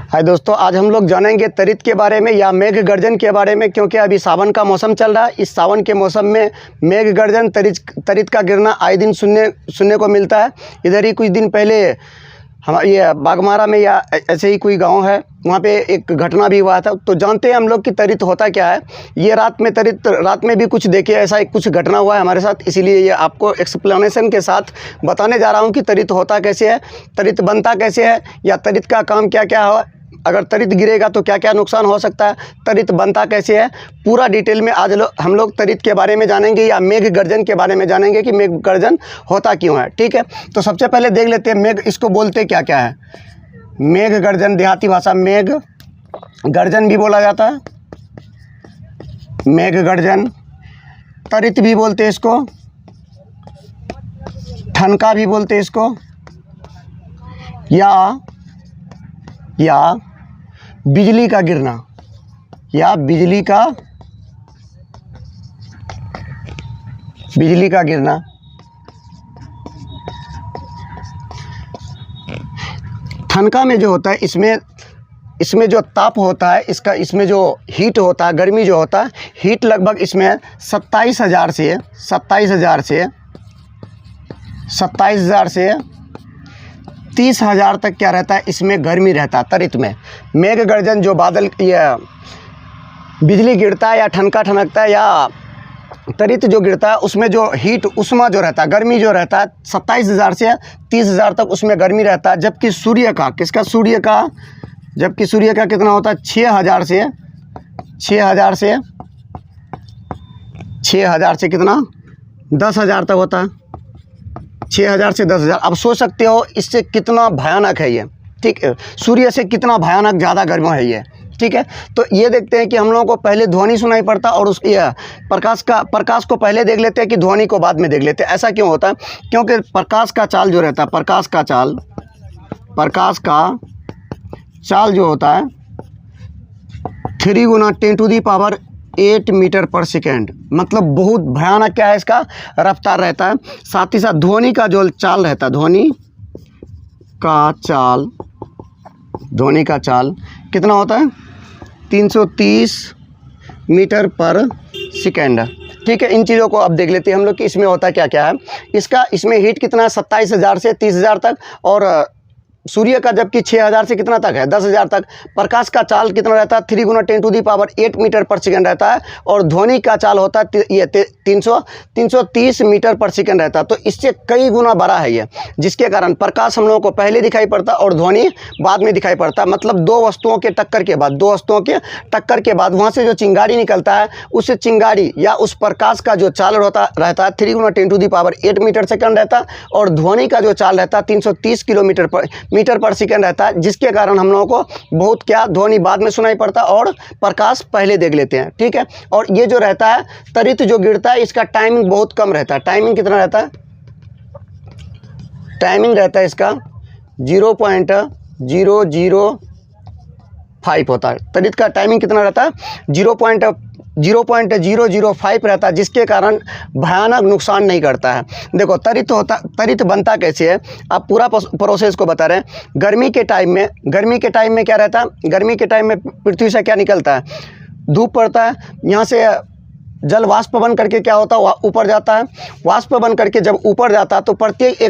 हाय दोस्तों, आज हम लोग जानेंगे तरित के बारे में या मेघ गर्जन के बारे में। क्योंकि अभी सावन का मौसम चल रहा है। इस सावन के मौसम में मेघ गर्जन तरित का गिरना आए दिन सुनने को मिलता है। इधर ही कुछ दिन पहले हमारे ये बागमारा में या ऐसे ही कोई गांव है, वहाँ पे एक घटना भी हुआ था। तो जानते हैं हम लोग कि तरित होता क्या है। ये रात में भी कुछ देखे, ऐसा एक कुछ घटना हुआ है हमारे साथ, इसीलिए ये आपको एक्सप्लेनेशन के साथ बताने जा रहा हूँ कि तरित होता कैसे है, तरित बनता कैसे है, या तरित का काम क्या क्या है, अगर तरित गिरेगा तो क्या क्या नुकसान हो सकता है, तरित बनता कैसे है, पूरा डिटेल में आज हम लोग तरित के बारे में जानेंगे या मेघ गर्जन के बारे में जानेंगे कि मेघ गर्जन होता क्यों है। ठीक है, तो सबसे पहले देख लेते हैं मेघ इसको बोलते क्या क्या है। मेघ गर्जन देहाती भाषा मेघ गर्जन भी बोला जाता है, मेघ गर्जन। तरित भी बोलते हैं इसको, ठनका भी बोलते हैं इसको, या बिजली का गिरना, या बिजली का गिरना। ठनका में जो होता है, इसमें जो ताप होता है, इसमें जो हीट होता है, गर्मी जो होता है, हीट लगभग इसमें 27,000 से 30,000 तक क्या रहता है, इसमें गर्मी रहता है तरित में। मेघ गर्जन जो बादल या बिजली गिरता है या ठनका ठनकता है या तरित जो गिरता है, उसमें जो हीट उष्मा जो रहता है, गर्मी जो रहता है, 27,000 से 30,000 तक उसमें गर्मी रहता है। जबकि सूर्य का कितना होता है, 6,000 से कितना 10,000 तक होता है, 6,000 से 10,000। अब सोच सकते हो इससे कितना भयानक है ये। ठीक है, सूर्य से कितना भयानक ज़्यादा गर्म है ये। ठीक है, तो ये देखते हैं कि हम लोगों को पहले ध्वनि सुनाई पड़ता और उस प्रकाश को पहले देख लेते हैं कि ध्वनि को बाद में देख लेते हैं। ऐसा क्यों होता है? क्योंकि प्रकाश का चाल जो रहता है, प्रकाश का चाल जो होता है 3 × 10⁸ मीटर पर सेकेंड, मतलब बहुत भयानक क्या है, इसका रफ्तार रहता है। साथ ही साथ ध्वनि का जो चाल रहता है, ध्वनि का चाल कितना होता है, 330 मीटर पर सेकेंड। ठीक है, इन चीज़ों को अब देख लेते हैं हम लोग कि इसमें होता क्या क्या है। इसमें हीट कितना है, 27,000 से 30,000 तक, और सूर्य का जबकि 6,000 से कितना तक है, 10,000 तक। प्रकाश का चाल कितना रहता है, 3 × 10⁸ मीटर पर सेकेंड रहता है, और ध्वनि का चाल होता है ये 330 मीटर पर सेकेंड रहता है। तो इससे कई गुना बड़ा है ये, जिसके कारण प्रकाश हम लोगों को पहले दिखाई पड़ता और ध्वनि बाद में दिखाई पड़ता। मतलब दो वस्तुओं के टक्कर के बाद वहाँ से जो चिंगारी निकलता है, उस चिंगारी या उस प्रकाश का जो चाल रहता है 3 × 10⁸ मीटर सेकेंड रहता है, और ध्वनि का जो चाल रहता है 330 मीटर पर सेकेंड रहता है, जिसके कारण हम लोगों को बहुत क्या ध्वनि बाद में सुनाई पड़ता है और प्रकाश पहले देख लेते हैं। ठीक है, और ये जो रहता है तरित जो गिरता है, इसका टाइमिंग बहुत कम रहता है। टाइमिंग कितना रहता है? टाइमिंग रहता है इसका 0.005 होता है। तरित का टाइमिंग कितना रहता है? 0.005 रहता है, जिसके कारण भयानक नुकसान नहीं करता है। देखो तरित बनता कैसे है, आप पूरा प्रोसेस को बता रहे हैं। गर्मी के टाइम में क्या रहता है, गर्मी के टाइम में पृथ्वी से क्या निकलता है, धूप पड़ता है, यहाँ से जल वाष्प बन करके क्या होता है, ऊपर जाता है। वाष्प बन करके जब ऊपर जाता है तो प्रत्येक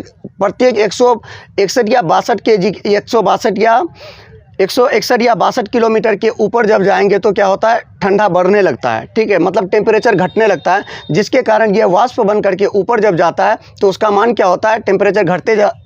161 या 62 किलोमीटर के ऊपर जब जाएंगे तो क्या होता है, ठंडा बढ़ने लगता है। ठीक है, मतलब टेम्परेचर घटने लगता है, जिसके कारण ये वाष्प बन करके ऊपर जब जाता है तो उसका मान क्या होता है, टेम्परेचर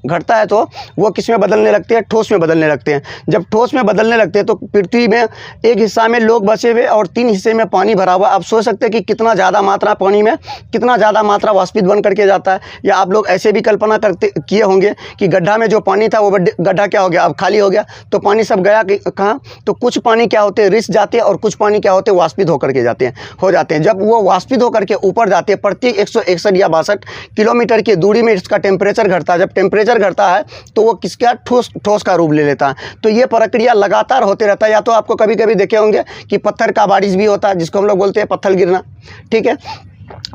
घटता है तो वो किस में बदलने लगते हैं, ठोस में बदलने लगते हैं। जब ठोस में बदलने लगते हैं तो पृथ्वी में एक हिस्सा में लोग बचे हुए और 3 हिस्से में पानी भरा हुआ। आप सोच सकते हैं कि कितना ज़्यादा मात्रा पानी में कितना ज़्यादा मात्रा वाष्पित बन करके जाता है। या आप लोग ऐसे भी कल्पना किए होंगे कि गड्ढा में जो पानी था वो गड्ढा क्या हो गया, अब खाली हो गया, तो पानी सब गया कहाँ, तो कुछ पानी क्या होते हैं, रिस जाते हैं, और कुछ पानी क्या होते हैं, वाष्पित होकर के हो जाते हैं। जब वो वाष्पित होकर के ऊपर जाते हैं, प्रत्येक 161 या 62 किलोमीटर की दूरी में इसका टेम्परेचर घटता है। जब टेम्परेचर घटता है तो वो किसका, ठोस का रूप ले लेता है। तो ये प्रक्रिया लगातार होते रहता है। या तो आपको कभी कभी देखे होंगे कि पत्थर का बारिश भी होता है, जिसको हम लोग बोलते हैं पत्थर गिरना। ठीक है,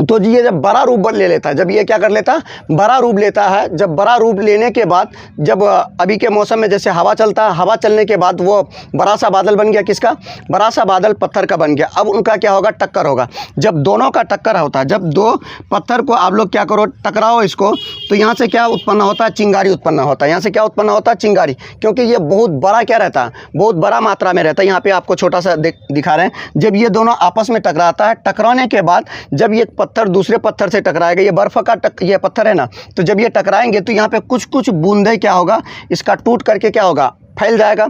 तो ये जब बड़ा रूप ले लेता है, जब ये क्या कर लेता है, बड़ा रूप लेता है, जब बड़ा रूप लेने के बाद जब अभी के मौसम में जैसे हवा चलता है, हवा चलने के बाद वो बड़ा सा बादल बन गया, किसका, बड़ा सा बादल पत्थर का बन गया। अब उनका क्या होगा, टक्कर होगा। जब दोनों का टक्कर होता है, जब दो पत्थर को आप लोग क्या करो, टकराओ इसको, तो यहाँ से क्या उत्पन्न होता है, चिंगारी उत्पन्न होता है। यहाँ से क्या उत्पन्न होता है, चिंगारी, क्योंकि ये बहुत बड़ा क्या रहता है, बहुत बड़ा मात्रा में रहता है। यहाँ पे आपको छोटा सा दिखा रहे हैं। जब ये दोनों आपस में टकराता है, टकराने के बाद जब ये पत्थर दूसरे पत्थर से टकराएगा, ये बर्फ़ का ये पत्थर है ना, तो जब ये टकराएंगे तो यहाँ पे कुछ कुछ बूंदे क्या होगा, इसका टूट करके क्या होगा, फैल जाएगा।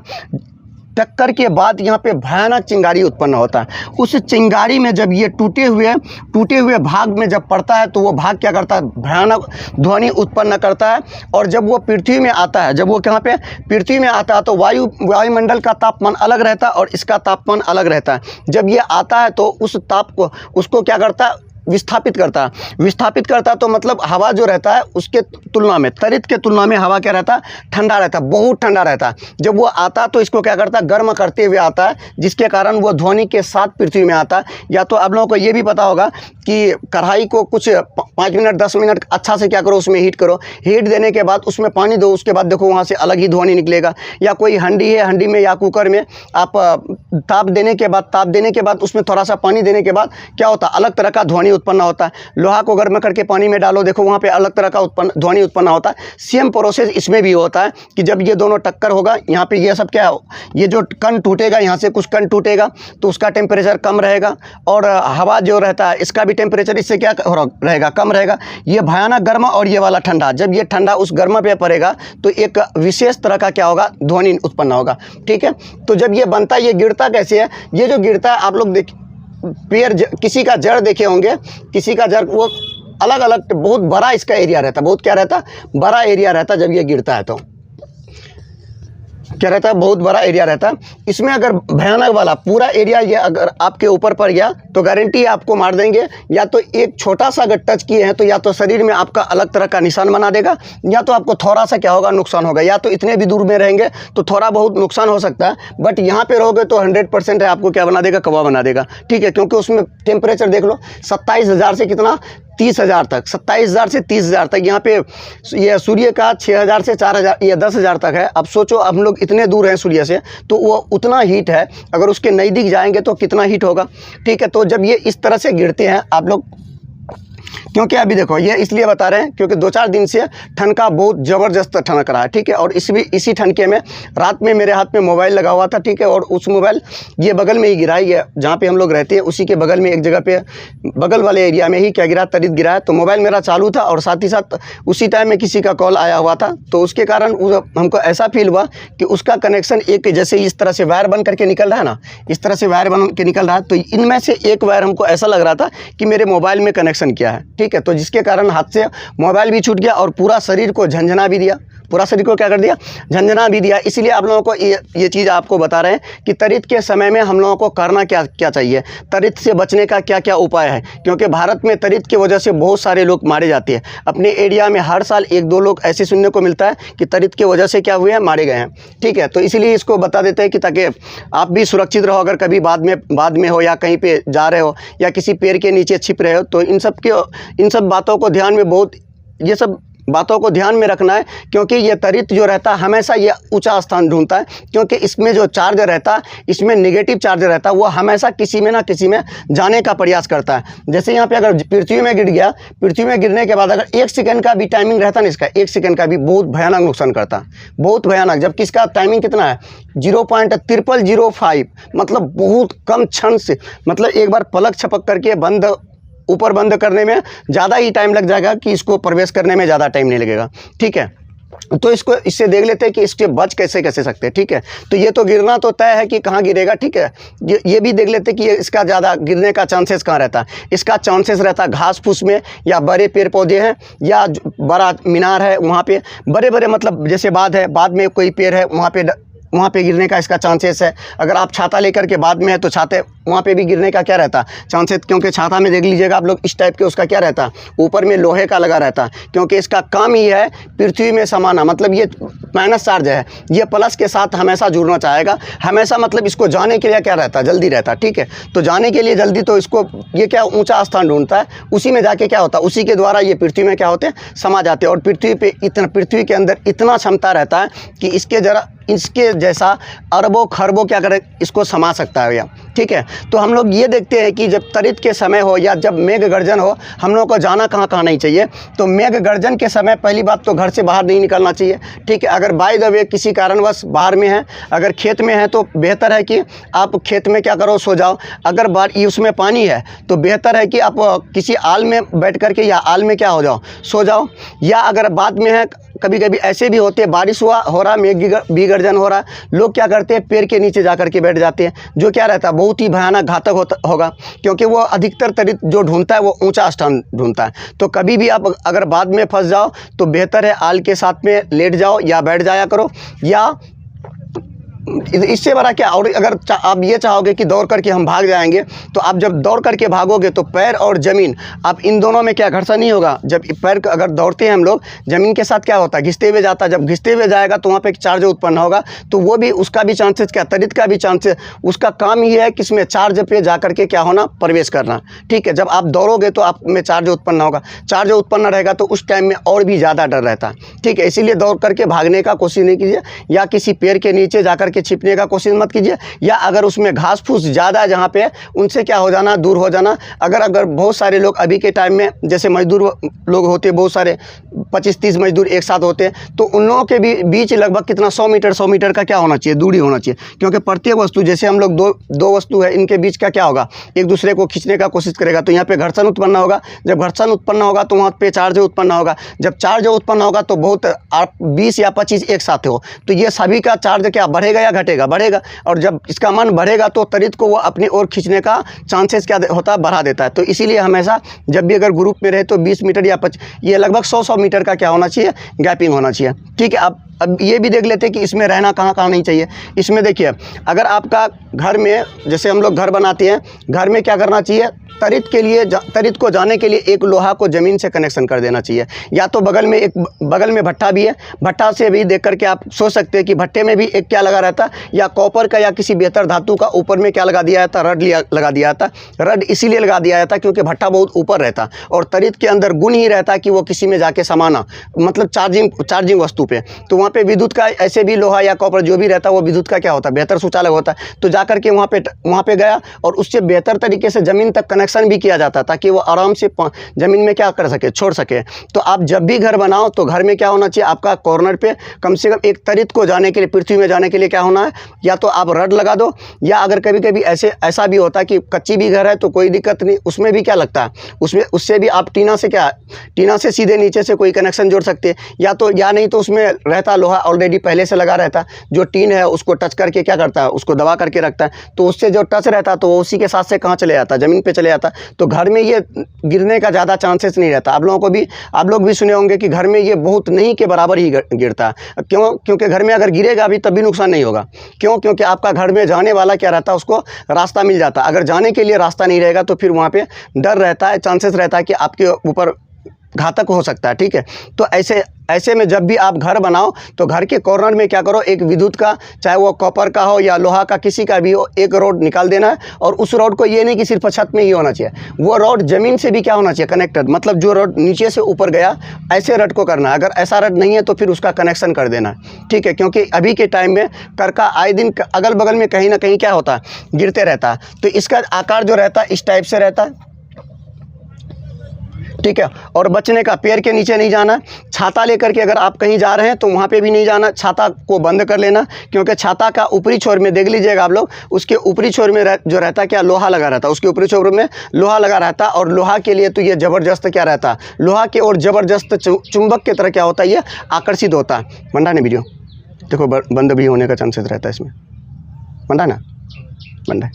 टक्कर के बाद यहाँ पे भयानक चिंगारी उत्पन्न होता है। उस चिंगारी में जब ये टूटे हुए भाग में जब पड़ता है, तो वो भाग क्या करता है, भयानक ध्वनि उत्पन्न करता है। और जब वो पृथ्वी में आता है, जब वो कहाँ पे, पृथ्वी में आता है, तो वायुमंडल का तापमान अलग रहता है और इसका तापमान अलग रहता है। जब ये आता है तो उस ताप को, उसको क्या करता है, विस्थापित करता है। तो मतलब हवा जो रहता है उसके तुलना में, तरित के तुलना में हवा क्या रहता है, ठंडा रहता है, बहुत ठंडा रहता है। जब वो आता है तो इसको क्या करता है, गर्म करते हुए आता है, जिसके कारण वो ध्वनि के साथ पृथ्वी में आता है। या तो आप लोगों को ये भी पता होगा कि कढ़ाई को कुछ 5 मिनट 10 मिनट अच्छा से क्या करो, उसमें हीट करो, हीट देने के बाद उसमें पानी दो, उसके बाद देखो वहाँ से अलग ही ध्वनि निकलेगा। या कोई हंडी है, हंडी में या कुकर में आप ताप देने के बाद उसमें थोड़ा सा पानी देने के बाद क्या होता है, अलग तरह का ध्वनि उत्पन्न होता है। लोहा को गर्म करके पानी में डालो, देखो वहाँ पे अलग तरह का ध्वनि उत्पन्न होता है। सेम प्रोसेस इसमें भी होता है कि जब ये दोनों टक्कर होगा, यहाँ पे ये सब क्या है, ये जो कण टूटेगा, यहाँ से कुछ कण टूटेगा तो उसका टेम्परेचर कम रहेगा, और हवा जो रहता है इसका भी टेम्परेचर इससे क्या रहेगा, कम रहेगा। ये भयानक गर्म और ये वाला ठंडा, जब ये ठंडा उस गर्म पे पड़ेगा तो एक विशेष तरह का क्या होगा, ध्वनि उत्पन्न होगा। ठीक है, तो जब ये बनता है, ये गिरता कैसे है, ये जो गिरता है आप लोग पेड़, किसी का जड़ देखे होंगे, किसी का जड़, वो अलग अलग बहुत बड़ा इसका एरिया रहता है, बहुत क्या रहता है, बड़ा एरिया रहता है। जब ये गिरता है तो क्या रहता है, बहुत बड़ा एरिया रहता है। इसमें अगर भयानक वाला पूरा एरिया ये अगर आपके ऊपर पड़ गया तो गारंटी आपको मार देंगे। या तो एक छोटा सा अगर टच किए हैं तो या तो शरीर में आपका अलग तरह का निशान बना देगा, या तो आपको थोड़ा सा क्या होगा, नुकसान होगा। या तो इतने भी दूर में रहेंगे तो थोड़ा बहुत नुकसान हो सकता है, बट यहाँ पे रहोगे तो 100% है, आपको क्या बना देगा, कौवा बना देगा। ठीक है, क्योंकि उसमें टेम्परेचर देख लो, 27,000 से कितना, 30,000 तक, 27,000 से 30,000 तक। यहाँ पे ये सूर्य का 6,000 से 4,000 या 10,000 तक है। अब सोचो हम लोग इतने दूर हैं सूर्य से, तो वो उतना हीट है, अगर उसके नज़दीक जाएंगे तो कितना हीट होगा। ठीक है, तो जब ये इस तरह से गिरते हैं आप लोग, क्योंकि अभी देखो ये इसलिए बता रहे हैं क्योंकि 2-4 दिन से ठनका बहुत ज़बरदस्त ठनक रहा है। ठीक है, और इसी ठनके में रात में मेरे हाथ में मोबाइल लगा हुआ था। ठीक है, और उस मोबाइल ये बगल में ही गिरा है, ये जहाँ पे हम लोग रहते हैं उसी के बगल में एक जगह पे, बगल वाले एरिया में ही क्या गिरा, तरित गिरा है। तो मोबाइल मेरा चालू था और साथ ही साथ उसी टाइम में किसी का कॉल आया हुआ था, तो उसके कारण हमको ऐसा फील हुआ कि उसका कनेक्शन एक, जैसे इस तरह से वायर बन करके निकल रहा है ना, इस तरह से वायर बन के निकल रहा है, तो इनमें से एक वायर हमको ऐसा लग रहा था कि मेरे मोबाइल में कनेक्शन किया है। ठीक है, तो जिसके कारण हाथ से मोबाइल भी छूट गया और पूरा शरीर को झंझना भी दिया, पूरा शरीर को क्या कर दिया, झंझना भी दिया। इसलिए आप लोगों को ये चीज़ आपको बता रहे हैं कि तरित के समय में हम लोगों को करना क्या चाहिए, तरित से बचने का क्या क्या उपाय है। क्योंकि भारत में तरित की वजह से बहुत सारे लोग मारे जाते हैं। अपने एरिया में हर साल 1-2 लोग ऐसे सुनने को मिलता है कि तरित की वजह से क्या हुए हैं, मारे गए हैं। ठीक है, तो इसीलिए इसको बता देते हैं कि ताकि आप भी सुरक्षित रहो। अगर कभी बाद में हो या कहीं पे जा रहे हो या किसी पेड़ के नीचे छिप रहे हो, तो इन सब बातों को ध्यान में, बहुत ये सब बातों को ध्यान में रखना है। क्योंकि ये तरित जो रहता है हमेशा ये ऊंचा स्थान ढूंढता है, क्योंकि इसमें जो चार्ज रहता है, इसमें नेगेटिव चार्ज रहता है, वो हमेशा किसी में ना किसी में जाने का प्रयास करता है। जैसे यहाँ पे अगर पृथ्वी में गिर गया, पृथ्वी में गिरने के बाद अगर 1 सेकंड का भी टाइमिंग रहता है ना, इसका 1 सेकंड का भी बहुत भयानक नुकसान करता है, बहुत भयानक। जबकि इसका टाइमिंग कितना है, 0.0005, मतलब बहुत कम क्षण से, मतलब एक बार पलक छपक करके ऊपर बंद करने में ज़्यादा ही टाइम लग जाएगा कि इसको प्रवेश करने में ज़्यादा टाइम नहीं लगेगा। ठीक है, तो इससे देख लेते हैं कि इसके बच कैसे सकते हैं। ठीक है, तो ये तो गिरना तो तय है कि कहाँ गिरेगा। ठीक है, ये भी देख लेते हैं कि इसका ज़्यादा गिरने का चांसेस कहाँ रहता है। इसका चांसेस रहता है घास फूस में, या बड़े पेड़ पौधे हैं, या बड़ा मीनार है वहाँ पे, बड़े मतलब जैसे बाद में कोई पेड़ है वहाँ पे गिरने का इसका चांसेस है। अगर आप छाता लेकर के बाद में है तो छाते वहाँ पे भी गिरने का क्या रहता चांसेस, क्योंकि छाता में देख लीजिएगा आप लोग इस टाइप के उसका क्या रहता ऊपर में लोहे का लगा रहता, क्योंकि इसका काम ही है पृथ्वी में समाना, मतलब ये माइनस चार्ज है, ये प्लस के साथ हमेशा जुड़ना चाहेगा हमेशा, मतलब इसको जाने के लिए क्या रहता जल्दी रहता, ठीक है। तो जाने के लिए जल्दी, तो इसको ये क्या ऊंचा स्थान ढूंढता है, उसी में जाके क्या होता है, उसी के द्वारा ये पृथ्वी में क्या होते हैं समा जाते हैं। और पृथ्वी के अंदर इतना क्षमता रहता है कि इसके जैसा अरबों खरबों क्या करे इसको समा सकता है भैया, ठीक है। तो हम लोग ये देखते हैं कि जब तरित के समय हो या जब मेघ गर्जन हो, हम लोग को जाना कहाँ नहीं चाहिए। तो मेघ गर्जन के समय पहली बात तो घर से बाहर नहीं निकलना चाहिए, ठीक है। अगर बाय द वे किसी कारणवश बाहर में है, अगर खेत में है तो बेहतर है कि आप खेत में क्या करो सो जाओ। अगर उसमें पानी है तो बेहतर है कि आप किसी आल में बैठ करके या आल में क्या हो जाओ सो जाओ। या अगर बाद में है, कभी कभी ऐसे भी होते हैं बारिश हो रहा मेघ भी गर्जन हो रहा, लोग क्या करते हैं पेड़ के नीचे जा कर के बैठ जाते हैं, जो क्या रहता है बहुत ही भयानक घातक होगा, क्योंकि वो अधिकतर तरित जो ढूंढता है वो ऊंचा स्थान ढूंढता है। तो कभी भी आप अगर बाद में फंस जाओ तो बेहतर है आल के साथ में लेट जाओ या बैठ जाया करो, या इससे बड़ा क्या। और अगर आप ये चाहोगे कि दौड़ करके हम भाग जाएंगे, तो आप जब दौड़ करके भागोगे तो पैर और ज़मीन आप इन दोनों में क्या घर्षण नहीं होगा। जब पैर अगर दौड़ते हैं हम लोग, ज़मीन के साथ क्या होता है घिसते हुए जाता है, जब घिसते हुए जाएगा तो वहाँ पे चार्ज उत्पन्न होगा, तो वो भी उसका भी चांसेस क्या तरित का भी चांसेस, उसका काम ही है किसमें चार्ज पे जा करके क्या होना प्रवेश करना, ठीक है। जब आप दौड़ोगे तो आप में चार्ज उत्पन्न होगा, चार्ज उत्पन्न रहेगा तो उस टाइम में और भी ज़्यादा डर रहता है, ठीक है। इसीलिए दौड़ करके भागने का कोशिश नहीं कीजिए, या किसी पेड़ के नीचे जाकर के छिपने का कोशिश मत कीजिए, या अगर उसमें घास फूस ज़्यादा है जहाँ पे, उनसे क्या हो जाना दूर हो जाना। अगर बहुत सारे लोग अभी के टाइम में जैसे मजदूर लोग होते हैं, बहुत सारे 25-30 मजदूर एक साथ होते हैं, तो उन लोगों के बीच लगभग कितना 100 मीटर का क्या होना चाहिए दूरी होना चाहिए, क्योंकि प्रत्येक वस्तु जैसे हम लोग दो वस्तु है इनके बीच का क्या होगा एक दूसरे को खींचने का कोशिश करेगा, तो यहाँ पे घर्षण उत्पन्न होगा। जब घर्षण उत्पन्न होगा तो वहाँ पे चार्ज उत्पन्न होगा, जब चार्ज उत्पन्न होगा तो बहुत आप 20 या 25 एक साथ हो, तो ये सभी का चार्ज क्या बढ़ेगा या घटेगा, बढ़ेगा। और जब इसका मन बढ़ेगा तो तरित को वो अपनी ओर खींचने का चांसेस क्या होता है बढ़ा देता है। तो इसीलिए हमेशा जब भी अगर ग्रुप में रहे तो 20 मीटर या 25 ये लगभग 100 मीटर का क्या होना चाहिए गैपिंग होना चाहिए, ठीक है। अब ये भी देख लेते हैं कि इसमें रहना कहाँ नहीं चाहिए। इसमें देखिए अगर आपका घर में जैसे हम लोग घर बनाते हैं, घर में क्या करना चाहिए तरित को जाने के लिए एक लोहा को ज़मीन से कनेक्शन कर देना चाहिए, या तो बगल में भट्ठा भी है, भट्ठा से भी देख करके आप सोच सकते हैं कि भट्टे में भी एक क्या लगा रहता, या कॉपर का या किसी बेहतर धातु का ऊपर में क्या लगा दिया जाता रड लगा दिया जाता। रड इसीलिए लगा दिया जाता क्योंकि भट्ठा बहुत ऊपर रहता और तरित के अंदर गुण ही रहता कि वो किसी में जाके समाना, मतलब चार्जिंग वस्तु पे, तो वहाँ पे विद्युत का ऐसे भी लोहा या कॉपर जो भी रहता है वो विद्युत का क्या होता है बेहतर सुचालक होता है। तो जाकर के वहाँ पे गया और उससे बेहतर तरीके से ज़मीन तक कनेक्शन भी किया जाता ताकि वो आराम से ज़मीन में क्या कर सके छोड़ सके। तो आप जब भी घर बनाओ तो घर में क्या होना चाहिए आपका कॉर्नर पे कम से कम एक तरित को जाने के लिए पृथ्वी में जाने के लिए क्या होना है, या तो आप रड लगा दो, या अगर कभी कभी ऐसा भी होता है कि कच्ची भी घर है तो कोई दिक्कत नहीं, उसमें भी क्या लगता है उससे भी आप टीना से सीधे नीचे से कोई कनेक्शन जोड़ सकते हैं, या नहीं तो उसमें रहता लोहा ऑलरेडी पहले से लगा रहता, जो टीन है उसको टच करके क्या करता है उसको दबा करके रखता है, तो उससे जो टच रहता तो वो उसी के साथ से कहाँ चले जाता ज़मीन पे चले जाता। तो घर में ये गिरने का ज़्यादा चांसेस नहीं रहता। आप लोग भी सुने होंगे कि घर में ये बहुत नहीं के बराबर ही गिरता है। क्योंकि घर में अगर गिरेगा भी तब भी नुकसान नहीं होगा। क्योंकि आपका घर में जाने वाला क्या रहता है उसको रास्ता मिल जाता। अगर जाने के लिए रास्ता नहीं रहेगा तो फिर वहाँ पे डर रहता है, चांसेस रहता है कि आपके ऊपर घातक हो सकता है, ठीक है। तो ऐसे में जब भी आप घर बनाओ तो घर के कॉर्नर में क्या करो, एक विद्युत का चाहे वो कॉपर का हो या लोहा का किसी का भी हो, एक रॉड निकाल देना है। और उस रॉड को ये नहीं कि सिर्फ छत में ही होना चाहिए, वो रॉड ज़मीन से भी क्या होना चाहिए कनेक्टेड, मतलब जो रॉड नीचे से ऊपर गया ऐसे रड को करना है। अगर ऐसा रड नहीं है तो फिर उसका कनेक्शन कर देना, ठीक है। क्योंकि अभी के टाइम में करका आए दिन अगल बगल में कहीं ना कहीं क्या होता है गिरते रहता है। तो इसका आकार जो रहता है इस टाइप से रहता है, ठीक है। और बचने का पेड़ के नीचे नहीं जाना, छाता लेकर के अगर आप कहीं जा रहे हैं तो वहाँ पे भी नहीं जाना, छाता को बंद कर लेना। क्योंकि छाता का ऊपरी छोर में देख लीजिएगा आप लोग, उसके ऊपरी छोर में जो रहता क्या लोहा लगा रहता, उसके ऊपरी छोर में लोहा लगा रहता। और लोहा के लिए तो ये ज़बरदस्त क्या रहता, लोहा के और ज़बरदस्त चुंबक की तरह क्या होता है ये आकर्षित होता है। बंदा ने वीडियो देखो बंद भी होने का चांसेस रहता है इसमें, बंदा ना बंदा।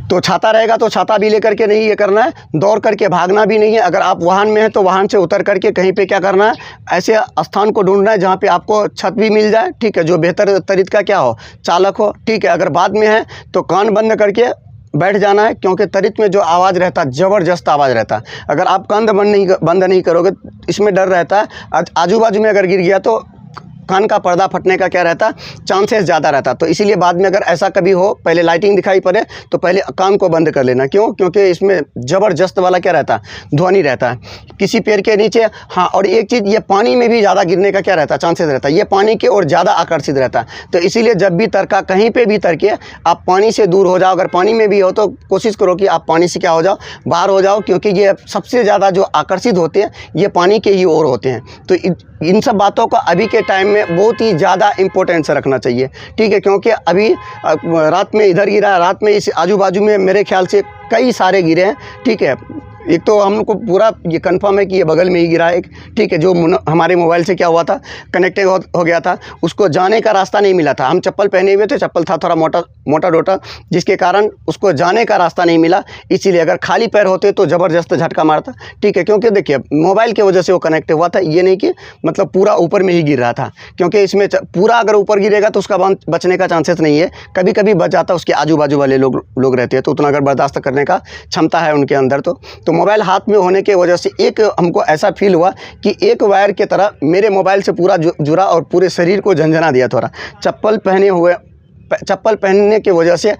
तो छाता रहेगा तो छाता भी लेकर के नहीं ये करना है, दौड़ करके भागना भी नहीं है। अगर आप वाहन में हैं तो वाहन से उतर करके कहीं पे क्या करना है, ऐसे स्थान को ढूंढना है जहाँ पे आपको छत भी मिल जाए, ठीक है, जो बेहतर तरीके का क्या हो, चालक हो, ठीक है। अगर बाद में है तो कान बंद करके बैठ जाना है, क्योंकि तरित में जो आवाज़ रहता है ज़बरदस्त आवाज़ रहता है। अगर आप कान बंद नहीं करोगे, इसमें डर रहता है आजू बाजू में अगर गिर गया तो कान का पर्दा फटने का क्या रहता, चांसेस ज़्यादा रहता। तो इसीलिए बाद में अगर ऐसा कभी हो, पहले लाइटिंग दिखाई पड़े तो पहले कान को बंद कर लेना। क्यों? क्योंकि इसमें ज़बरदस्त वाला क्या रहता, ध्वनि रहता है किसी पेड़ के नीचे। हाँ, और एक चीज़, ये पानी में भी ज़्यादा गिरने का क्या रहता है, चांसेस रहता है। ये पानी की ओर ज़्यादा आकर्षित रहता है। तो इसीलिए जब भी तरका, कहीं पर भी तरके, आप पानी से दूर हो जाओ। अगर पानी में भी हो तो कोशिश करो कि आप पानी से क्या हो जाओ, बाहर हो जाओ, क्योंकि ये सबसे ज़्यादा जो आकर्षित होते हैं ये पानी के ही ओर होते हैं। तो इन सब बातों का अभी के टाइम में बहुत ही ज़्यादा इम्पोर्टेंस रखना चाहिए, ठीक है। क्योंकि अभी रात में इधर गिरा, रात में इस आजू बाजू में मेरे ख्याल से कई सारे गिरे हैं, ठीक है। एक तो हमको पूरा ये कंफर्म है कि ये बगल में ही गिरा एक, ठीक है, जो हमारे मोबाइल से क्या हुआ था, कनेक्टेड हो गया था, उसको जाने का रास्ता नहीं मिला था। हम चप्पल पहने हुए थे, चप्पल था थोड़ा मोटा डोटा, जिसके कारण उसको जाने का रास्ता नहीं मिला। इसीलिए अगर खाली पैर होते तो ज़बरदस्त झटका मारता, ठीक है। क्योंकि देखिए मोबाइल की वजह से वो कनेक्ट हुआ था, ये नहीं कि मतलब पूरा ऊपर में ही गिर रहा था। क्योंकि इसमें पूरा अगर ऊपर गिरेगा तो उसका बचने का चांसेस नहीं है, कभी कभी बच जाता, उसके आजू बाजू वाले लोग रहते हैं, तो उतना अगर बर्दाश्त करने का क्षमता है उनके अंदर। तो मोबाइल हाथ में होने के वजह से एक हमको ऐसा फील हुआ कि एक वायर की तरह मेरे मोबाइल से पूरा जुड़ा और पूरे शरीर को झंझना दिया थोड़ा। चप्पल पहनने की वजह से,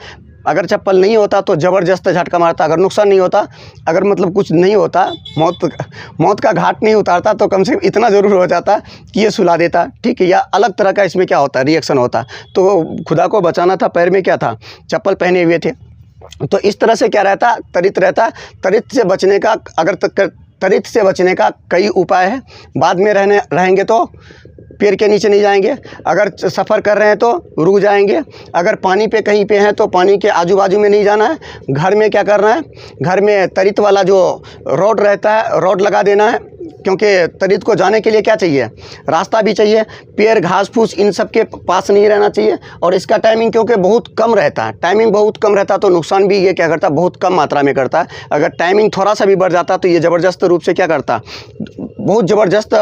अगर चप्पल नहीं होता तो ज़बरदस्त झटका मारता। अगर नुकसान नहीं होता, अगर मतलब कुछ नहीं होता, मौत का घाट नहीं उतारता, तो कम से कम इतना ज़रूर हो जाता कि ये सुला देता, ठीक है, या अलग तरह का इसमें क्या होता, रिएक्शन होता। तो खुदा को बचाना था, पैर में क्या था, चप्पल पहने हुए थे। तो इस तरह से क्या रहता, तरित रहता। तरित से बचने का, तरित से बचने का कई उपाय है। बाद में रहेंगे तो पेड़ के नीचे नहीं जाएंगे। अगर सफ़र कर रहे हैं तो रुक जाएंगे। अगर पानी पे कहीं पे हैं तो पानी के आजू बाजू में नहीं जाना है। घर में क्या करना है, घर में तरित वाला जो रॉड रहता है, रॉड लगा देना है। क्योंकि तरित को जाने के लिए क्या चाहिए, रास्ता भी चाहिए। पेड़, घास फूस, इन सब के पास नहीं रहना चाहिए। और इसका टाइमिंग क्योंकि बहुत कम रहता है, टाइमिंग बहुत कम रहता है, तो नुकसान भी ये क्या करता है, बहुत कम मात्रा में करता है। अगर टाइमिंग थोड़ा सा भी बढ़ जाता तो ये ज़बरदस्त रूप से क्या करता, बहुत ज़बरदस्त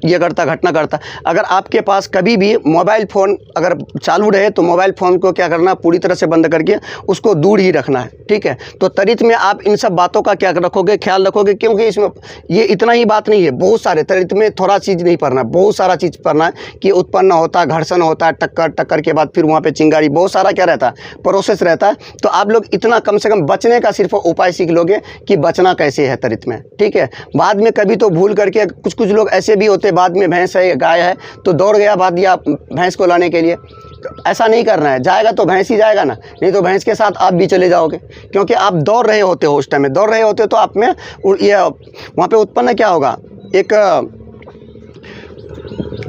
ये करता, घटना करता। अगर आपके पास कभी भी मोबाइल फ़ोन अगर चालू रहे तो मोबाइल फ़ोन को क्या करना, पूरी तरह से बंद करके उसको दूर ही रखना है, ठीक है। तो तरित में आप इन सब बातों का क्या रखोगे, ख्याल रखोगे। क्योंकि इसमें ये इतना ही बात नहीं है, बहुत सारे तरित में थोड़ा चीज़ नहीं पढ़ना, बहुत सारा चीज़ पढ़ना है कि उत्पन्न होता है, घर्षण होता है, टक्कर के बाद फिर वहाँ पर चिंगारी, बहुत सारा क्या रहता है, प्रोसेस रहता है। तो आप लोग इतना कम से कम बचने का सिर्फ उपाय सीख लोगे कि बचना कैसे है तरित में, ठीक है। बाद में कभी तो भूल करके कुछ लोग ऐसे भी होते, बाद में भैंस है, गाय है, तो दौड़ गया बाद या भैंस को लाने के लिए। तो ऐसा नहीं करना है, जाएगा तो भैंस ही जाएगा ना, नहीं तो भैंस के साथ आप भी चले जाओगे। क्योंकि आप दौड़ रहे होते हो, उस टाइम में दौड़ रहे होते हो, तो आप में ये वहाँ पे उत्पन्न क्या होगा, एक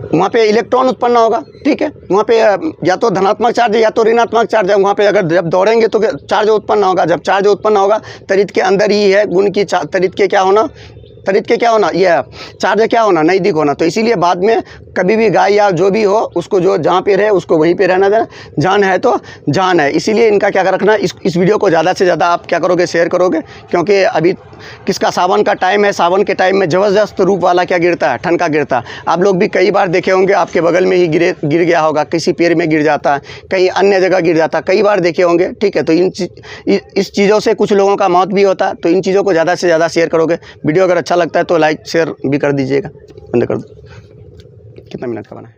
वहाँ पे इलेक्ट्रॉन उत्पन्न होगा, ठीक है। वहाँ पे या तो धनात्मक चार्ज है या तो ऋणात्मक चार्ज है। वहाँ पे अगर जब दौड़ेंगे तो चार्ज उत्पन्न होगा। जब चार्ज उत्पन्न होगा, तरित के अंदर ही है गुण की, तरित के क्या होना, ये चार्ज क्या होना, नज़दीक होना। तो इसीलिए बाद में कभी भी गाय या जो भी हो, उसको जो जहाँ पे रहे उसको वहीं पे रहना देना। जान है तो जान है। इसीलिए इनका क्या रखना, इस वीडियो को ज़्यादा से ज़्यादा आप क्या करोगे, शेयर करोगे। क्योंकि अभी किसका सावन का टाइम है, सावन के टाइम में ज़बरदस्त रूप वाला क्या गिरता है, ठनका गिरता है। आप लोग भी कई बार देखे होंगे, आपके बगल में ही गिर गया होगा, किसी पेड़ में गिर जाता है, कहीं अन्य जगह गिर जाता है, कई बार देखे होंगे, ठीक है। तो इस चीज़ों से कुछ लोगों का मौत भी होता है। तो इन चीज़ों को ज़्यादा से ज़्यादा शेयर करोगे। वीडियो अगर अच्छा लगता है तो लाइक शेयर भी कर दीजिएगा। बंद कर दो। कितना मिनट का बना है।